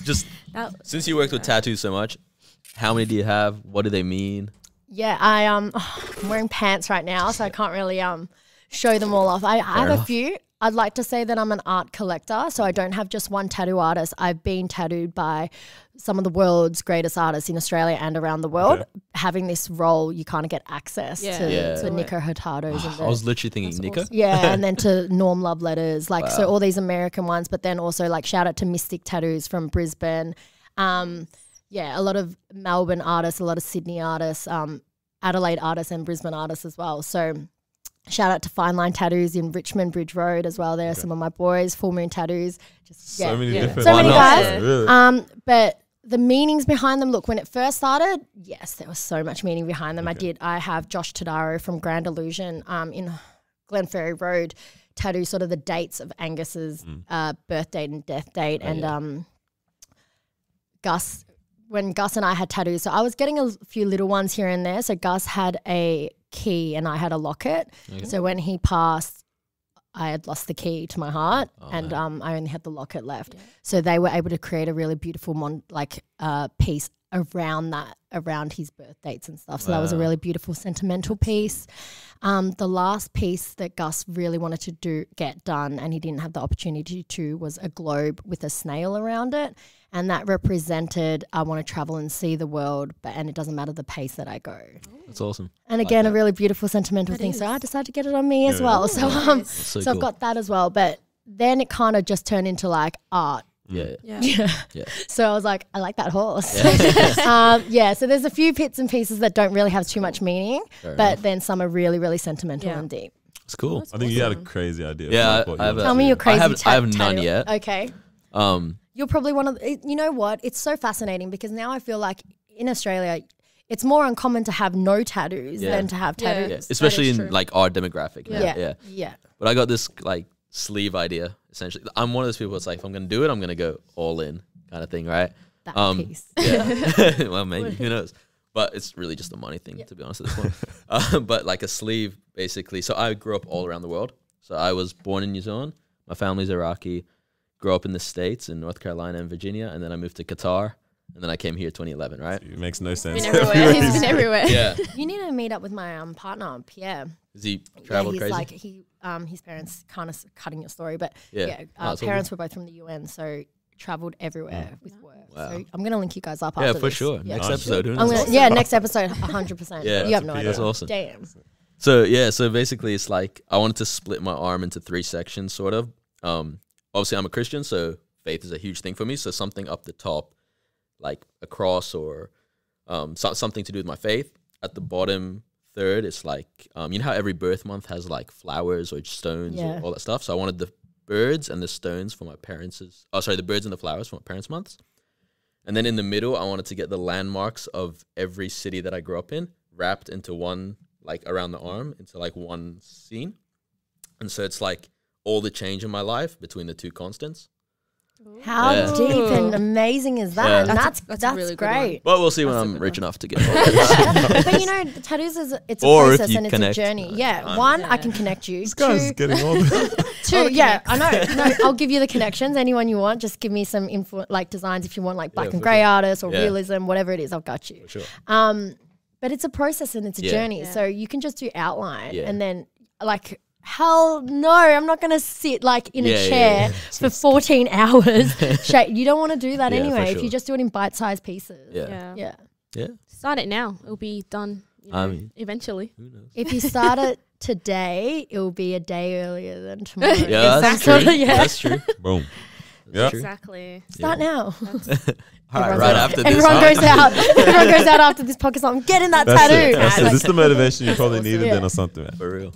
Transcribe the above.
just since you worked with tattoos so much, how many do you have? What do they mean? Yeah, I'm wearing pants right now, so I can't really show them all off. I have a few. I'd like to say that I'm an art collector, so I don't have just one tattoo artist. I've been tattooed by some of the world's greatest artists in Australia and around the world. Having this role, you kind of get access to Nico Hurtado's. I was literally thinking Nico. Awesome. Yeah, and then to Norm Love Letters, like so all these American ones, but then also like shout out to Mystic Tattoos from Brisbane. Yeah, a lot of Melbourne artists, a lot of Sydney artists, Adelaide artists and Brisbane artists as well. So shout out to Fine Line Tattoos in Richmond Bridge Road as well. There are some of my boys, Full Moon Tattoos. Just so many different. So many guys. Really? But the meanings behind them, look, when it first started, yes, there was so much meaning behind them. I have Josh Tadaro from Grand Illusion in Glenferrie Road tattoo sort of the dates of Angus's birth date and death date. And Gus, when Gus and I had tattoos, so I was getting a few little ones here and there. So Gus had a key and I had a locket. So when he passed, I had lost the key to my heart and I only had the locket left. So they were able to create a really beautiful piece around that, around his birth dates and stuff. So that was a really beautiful sentimental piece. The last piece that Gus really wanted to get done and he didn't have the opportunity to was a globe with a snail around it. And that represented I want to travel and see the world, and it doesn't matter the pace that I go. That's awesome. And again, a really beautiful sentimental thing. So I decided to get it on me as well. So so I've got that as well. But then it kind of just turned into like art. Yeah. So I was like, I like that horse. So there's a few bits and pieces that don't really have too much meaning, but then some are really, really sentimental and deep. It's cool. I think you had a crazy idea. Yeah, tell me your crazy I have none yet. Okay. You're probably one of the, you know what? It's so fascinating because now I feel like in Australia, it's more uncommon to have no tattoos than to have tattoos. Yeah. Especially in like our demographic. Yeah. But I got this like sleeve idea essentially. I'm one of those people that's like, if I'm going to do it, I'm going to go all in kind of thing, right? That piece. Yeah. Well, maybe, who knows? But it's really just a money thing, to be honest at this point. But like a sleeve, basically. So I grew up all around the world. So I was born in New Zealand. My family's Iraqi. Grew up in the States, in North Carolina and Virginia. And then I moved to Qatar. And then I came here 2011, right? It makes no sense. He's been everywhere. He's been everywhere. Yeah. You need to meet up with my partner, Pierre. Does he travel crazy? Like his parents, kind of cutting your story, but parents were both from the UN, so traveled everywhere with work. Wow. So I'm going to link you guys up after for this. sure. Yeah. Next episode. Next episode, 100%. Yeah. You have no idea. That's awesome. Damn. So basically it's like I wanted to split my arm into 3 sections, sort of. Obviously I'm a Christian, so faith is a huge thing for me. So something up the top, like a cross or something to do with my faith. At the bottom third, it's like, you know how every birth month has like flowers or stones or all that stuff? So I wanted the birds and the stones for my parents', the birds and the flowers for my parents' months. And then in the middle, I wanted to get the landmarks of every city that I grew up in wrapped into one, like around the arm, into like one scene. And so it's like all the change in my life between the 2 constants. How deep and amazing is that? Yeah. And that's really great. But we'll see when I'm rich enough to get it. But you know, the tattoos it's a Or if process you and it's connect, a journey. Yeah. One, I can connect you. This guy's getting all the 2, I know. No, I'll give you the connections. Anyone you want, just give me some designs if you want, like black and grey artists or realism, whatever it is, I've got you. For sure. But it's a process and it's a journey. So you can just do outline and then like. Hell no, I'm not going to sit like in a chair for 14 hours. You don't want to do that anyway if you just do it in bite-sized pieces. Yeah. Start it now. It'll be done eventually. Who knows? If you start it today, it will be a day earlier than tomorrow. Yeah, that's true. That's true. boom. Yeah. Exactly. Start now. All right, after this. Everyone goes out. Everyone goes out after this podcast. I'm getting that tattoo. That's it. This is the motivation you probably needed then or something, man. For real.